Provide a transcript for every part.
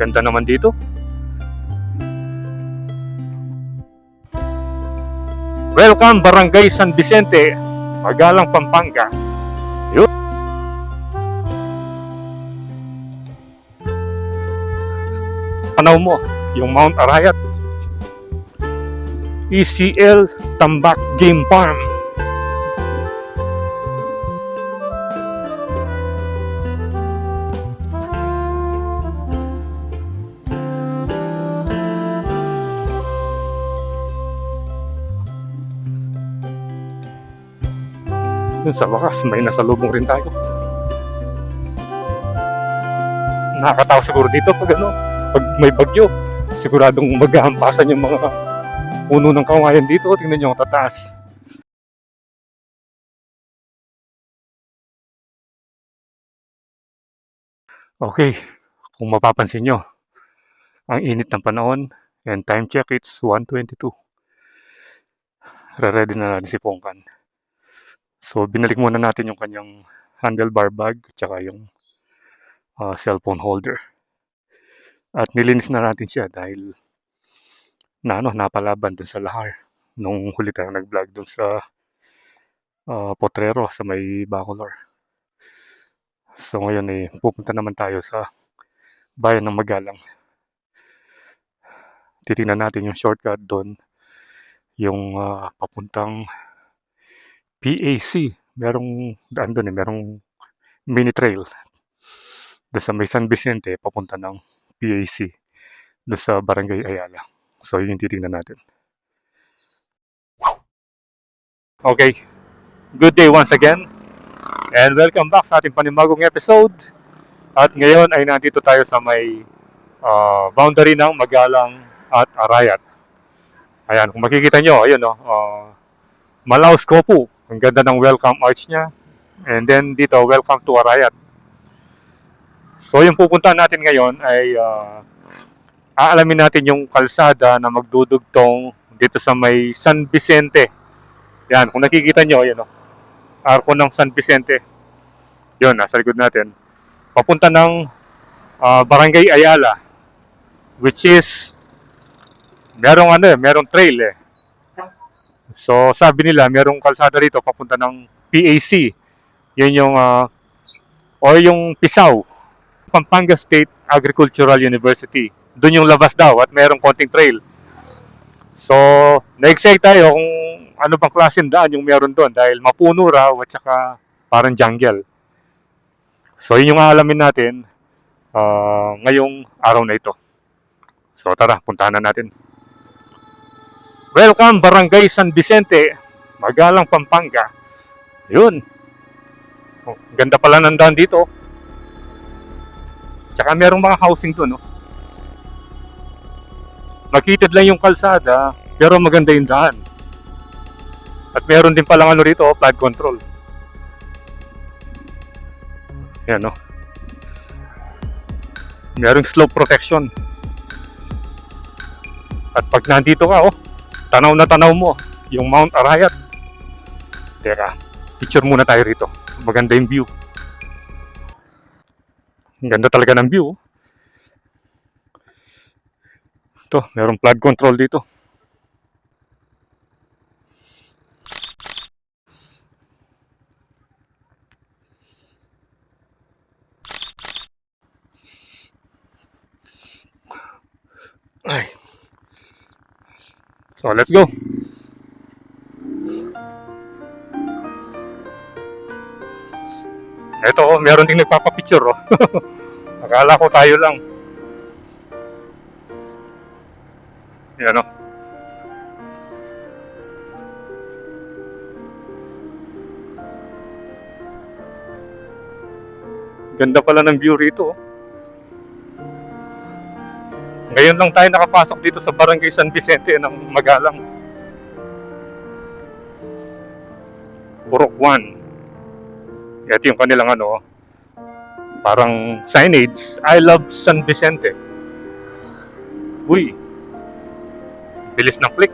Ganda naman dito. Welcome Barangay San Vicente, Magalang, Pampanga. Yun. Tanaw mo yung Mount Arayat, ECL Tambak Game Farm. Yun, sa wakas may nasalubong rin tayo. Nakakatawa siguro dito pag pag may bagyo, siguradong maghahampasan yung mga puno ng kawayan dito. Tingnan nyo, tataas. Okay, kung mapapansin nyo, ang init ng panahon, and time check, it's 1:22. Re-ready na natin si Pongkan. So, binalik muna natin yung kanyang handlebar bag at saka yung cellphone holder. At nilinis na natin siya dahil napalaban dun sa lahar nung huli tayong nag-vlog dun sa Potrero sa may Bacolor. So ngayon pupunta naman tayo sa bayan ng Magalang. Titingnan natin yung shortcut doon, yung papuntang PAC. Merong daan doon merong mini trail doon sa may San Vicente papunta ng PAC doon sa Barangay Ayala. So yun yung titingnan natin. Okay, good day once again and welcome back sa ating panibagong episode. At ngayon ay nandito tayo sa may boundary ng Magalang at Arayat. Ayan, kung makikita nyo, ayun Malaus Kopu. Ang ganda ng welcome arch niya. And then dito, welcome to Arayat. So yung pupuntahan natin ngayon ay aalamin natin yung kalsada na magdudugtong dito sa may San Vicente. Yan, kung nakikita nyo, ayun arko ng San Vicente. Yun, nasa likod natin. Papunta ng Barangay Ayala, which is merong trail So sabi nila merong kalsada rito papunta ng PAC. Yun yung yung Pisau, Pampanga State Agricultural University. Doon yung labas daw at merong konting trail. So na-excite tayo kung ano bang klaseng daan yung meron doon dahil mapuno raw at saka parang jungle. So yun yung aalamin natin ngayong araw na ito. So tara, puntahan na natin. Welcome Barangay San Vicente, Magalang, Pampanga. Yun. Ganda pala ng daan dito. Tsaka merong mga housing doon. Makitid lang yung kalsada, pero maganda yung daan. At meron din palang rito, flood control. Yan merong slope protection. At pag nandito ka, tanaw na tanaw mo yung Mount Arayat. Teka, picture muna tayo rito. Maganda yung view. Ang ganda talaga ng view. Ito, merong flood control dito. Ay. So, let's go. Ito, meron ding nagpapapicture. Akala ko tayo lang. Yan Ganda pala ng view rito. Ngayon lang tayo nakapasok dito sa Barangay San Vicente ng Magalang. Purok 1. Ito yung kanilang parang signage, I love San Vicente. Uy, bilis ng click.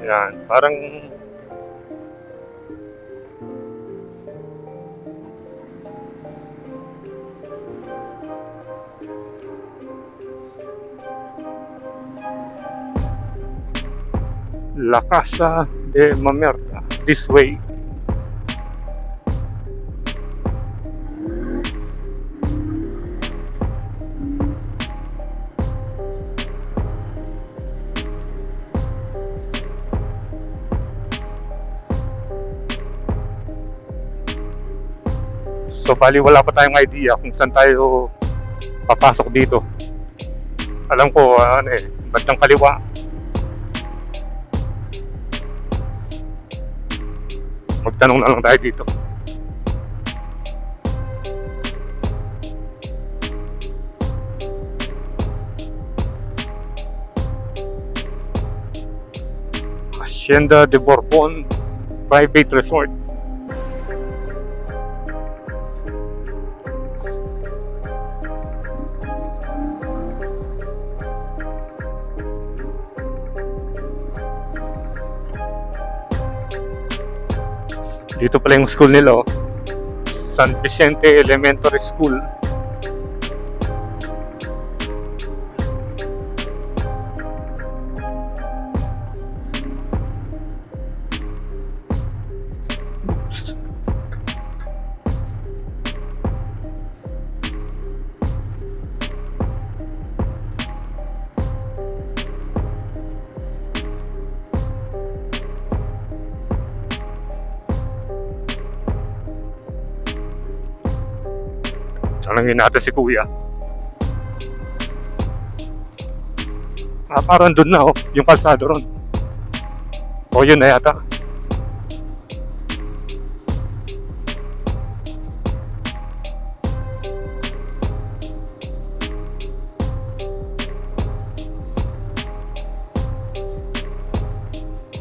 Yan, parang La Casa de Mamerta. This way. So bali wala pa tayong idea kung saan tayo papasok dito. Alam ko ano bandang kaliwa. Magtanong na lang tayo dito. Hacienda de Bourbon Private Resort. Dito pala yung school nila, oh. San Vicente Elementary School. Tanungin natin si Kuya. Parang dun na, oh. Yung kalsado ron. O, yun na yata.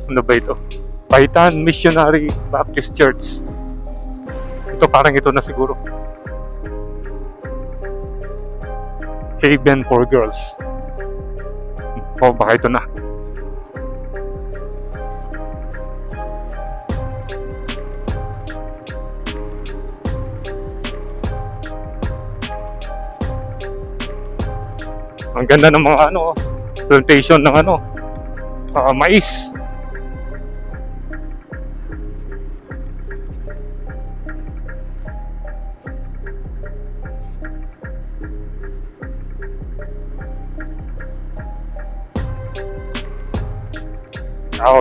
Ano ba ito? Paitan Missionary Baptist Church. Ito parang ito na siguro. Haven for Girls. O baka ito na. Ang ganda ng mga plantation ng mais.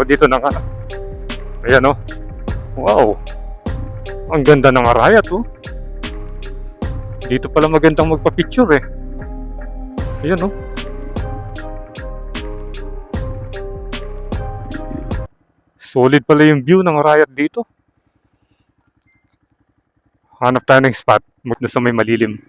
Dito na nga. Ayan, oh. Wow. Ang ganda ng arayat, oh. Dito pala magandang magpa-picture, eh. Ayan, oh. Solid pala yung view ng arayat dito. Hanap tayo ng spot na sa may malilim.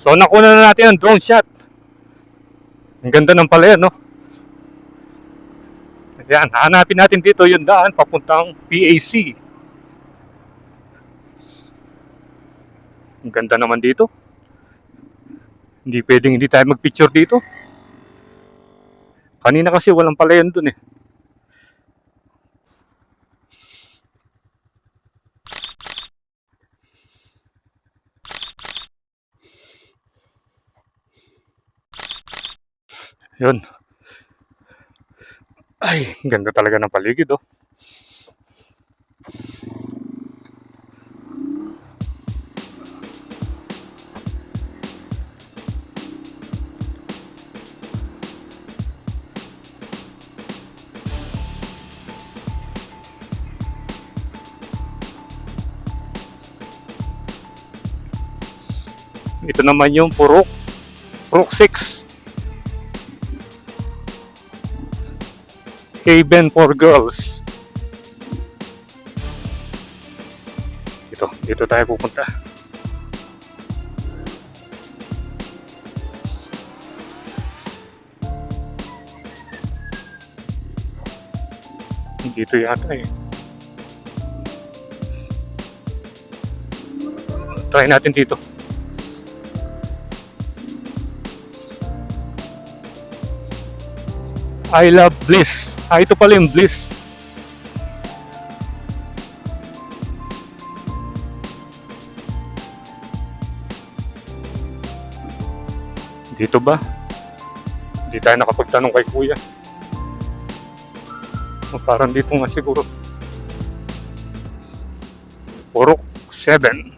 So nakuna na natin ang drone shot. Ang ganda ng palayan, no? Ayan, hanapin natin dito yung daan papuntang PAC. Ang ganda naman dito. Hindi pwedeng hindi tayo mag-picture dito. Kanina kasi walang palayan dun eh. Yun. Ay, ganda talaga ng paligid oh. Ito naman yung Purok 6. Haven for girls. Dito tayo pupunta. Dito yata eh. Try natin dito. I love Bliss. Ito pala yung Bliss. Dito ba? Hindi tayo nakapagtanong kay kuya. Parang dito nga siguro. Purok 7.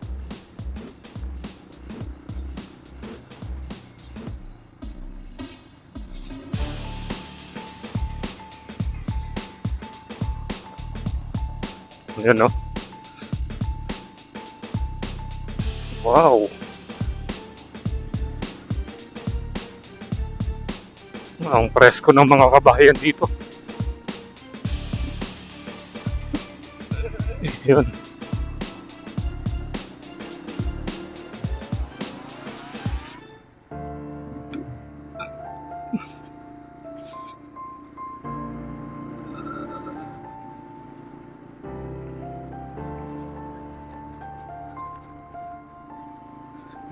Ayan no? Wow! Ang presko ng mga kabahayan dito. Yun.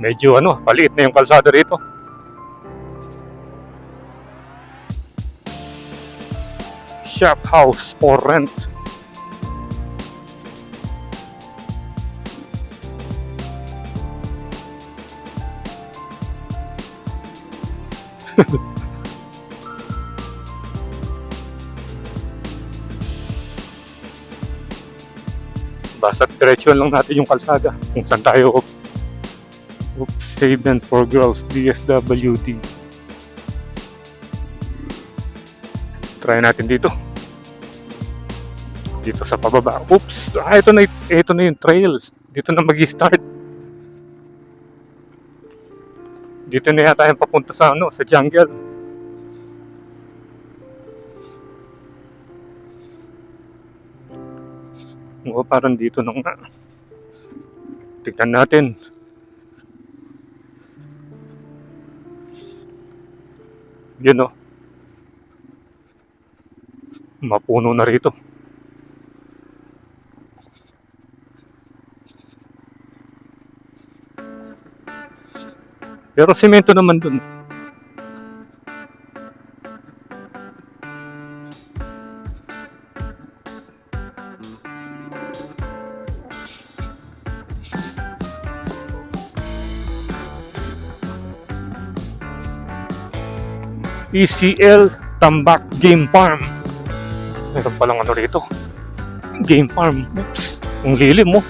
Medyo paliit na yung kalsada rito. Shop house for rent. Basta diretso lang natin yung kalsada kung saan tayo. Haven for girls, DSWD. Try natin dito. Dito sa pababa. Oops! Ito na yung trails. Dito na mag-start. Dito na yata yung papunta sa sa jungle. Parang dito na nga. Tignan natin. Yun mapuno na rito. Pero semento naman dun. ECL Tambak Game Farm. Meron palang rito. Game Farm. Oops. Ang lilim mo.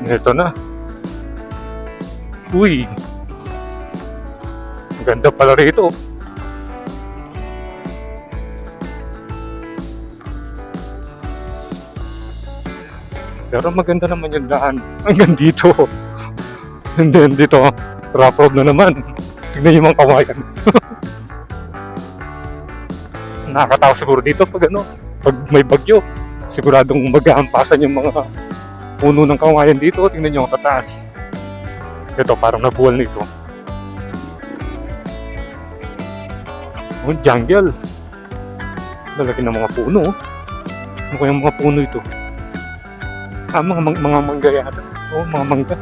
Ito na. Uy. Ang ganda pala rito. Pero maganda naman yung daan. Hanggang dito. And then dito, rough road na naman. Tignan yung mga kawayan. Nakakatawa siguro dito pag pag may bagyo. Siguradong mag-aampasan yung mga puno ng kawayan dito. Tingnan nyo ang tataas. Ito parang nabuwal nito. Jungle. Lalaki ng mga puno. Ano kayang mga puno ito? Mga mangga yata. Oo, mga mangga.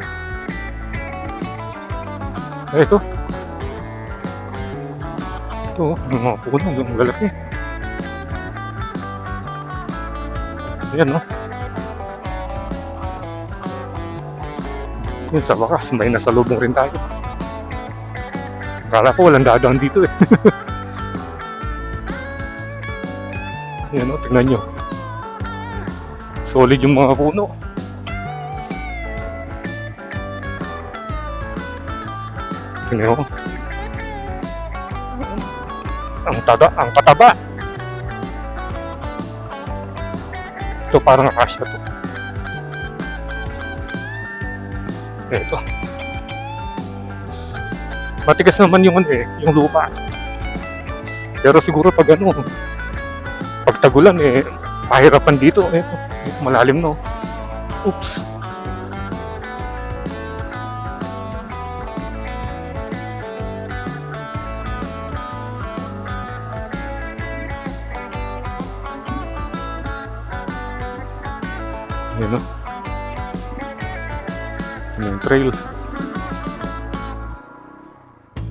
Ito. Ito, mga puno. Ang lalaki. Ayan, no? Yun, sa wakas, may nasalubong rin tayo. Akala ko walang dadaan dito eh. Ayan, no? Tingnan nyo. Solid yung mga puno. Tingnan mo. Ang kataba. Ito parang akasya to. Ito. Matigas naman yung yung lupa. Pero siguro pag pag tagulan pahirapan dito. Ito malalim, no. Oops. Ayan, no. Yung trail.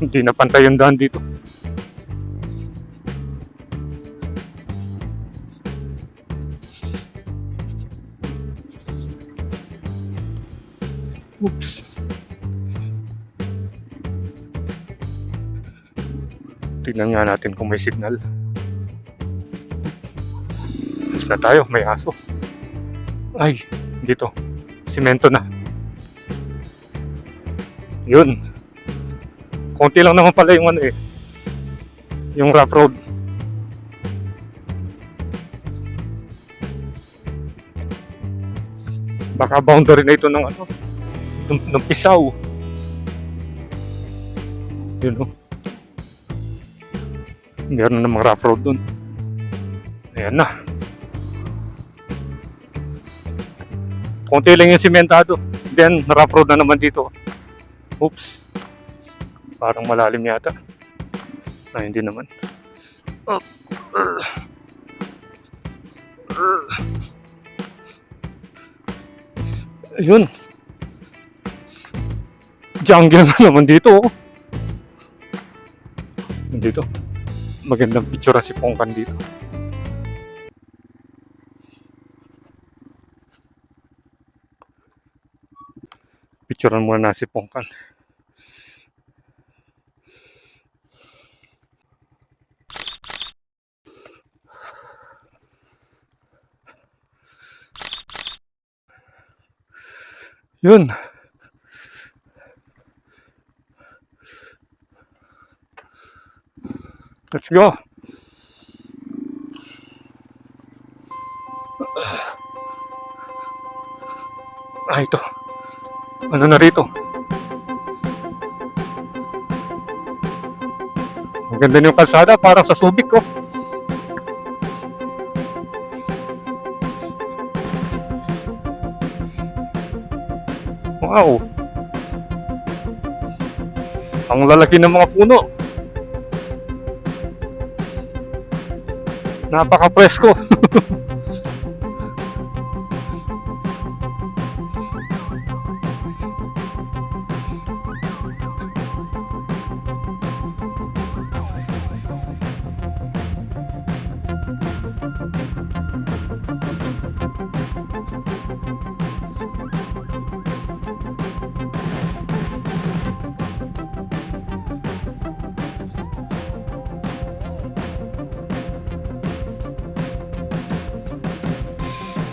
Hindi na pantay yung daan dito. Oops. Tignan nga natin kung may signal. Basta tayo, may aso. Ay, dito. Simento na. Yun. Konti lang naman pala yung yung rough road. Baka boundary na ito ng ng Pisaw. Yun, no. Meron na namang rough road dun. Ayan na. Konti lang yung simentado. Then, rough road na naman dito. Oops. Parang malalim yata. Hindi naman. Ayun. Jungle na naman dito. Dito. Magandang picture si Pongkan dito. Picturean muna si Pongkan. Yun. Let's go. Ito. Ano na rito? Ang ganda yung kalsada, parang sa Subic, oh. Wow. Ang lalaki ng mga puno. Napaka-presko.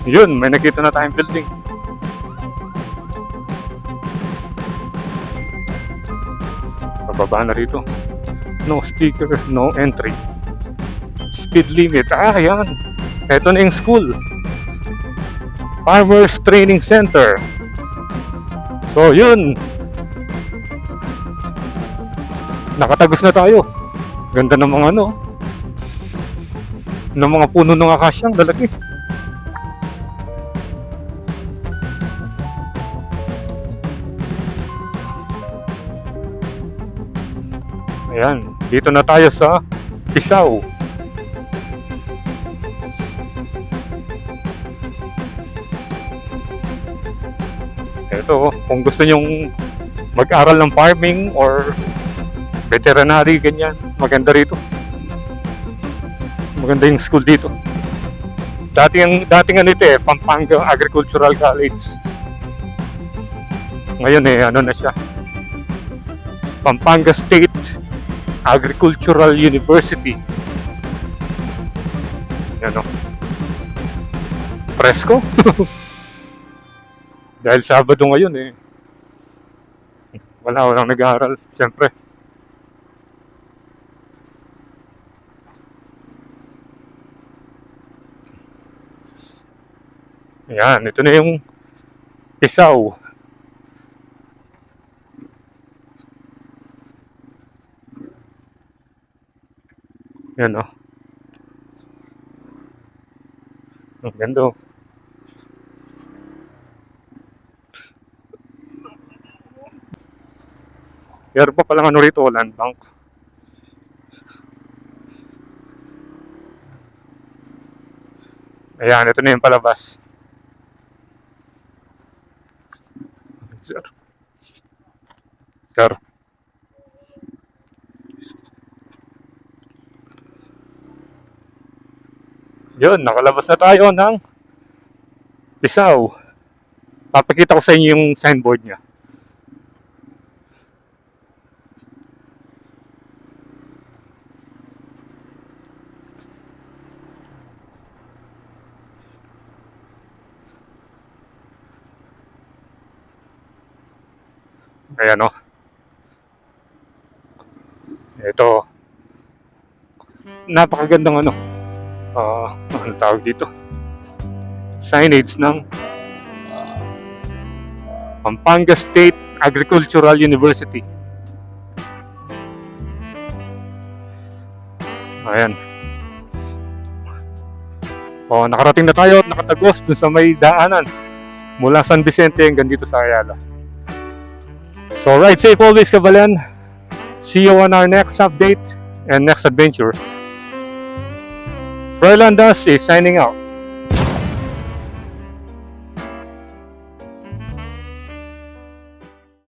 Yun, may nakita na tayong building. Pababa na rito. No sticker, no entry. Speed limit. Yan. Ito na yung school. Farmers Training Center. So, yun. Nakatagos na tayo. Ganda ng mga ng mga puno ng akasyang lalaki. Ayan, dito na tayo sa Pisaw. Ito, kung gusto nyong mag-aral ng farming or veterinary, ganyan, maganda rito. Maganda yung school dito. Dating ano ito Pampanga Agricultural College. Ngayon ano na siya, Pampanga State Agricultural University. Yan presko. Dahil Sabado ngayon walang nag-aaral, siyempre. Ayan, ito na yung Isaw. Yan ang ganda Pero pa palang rito, land bank. Ayan, ito na yung palabas. Sir. Yun, nakalabas na tayo ng Isaw. Papakita ko sa inyo yung signboard niya. Ayan ito, napakagandang ano tawag dito, signage ng Pampanga State Agricultural University. Ayan. Nakarating na tayo at nakatagos dun sa may daanan mula San Vicente hanggang dito sa Ayala. So ride safe always, Kabalan. See you on our next update and next adventure. Froilandas is signing out.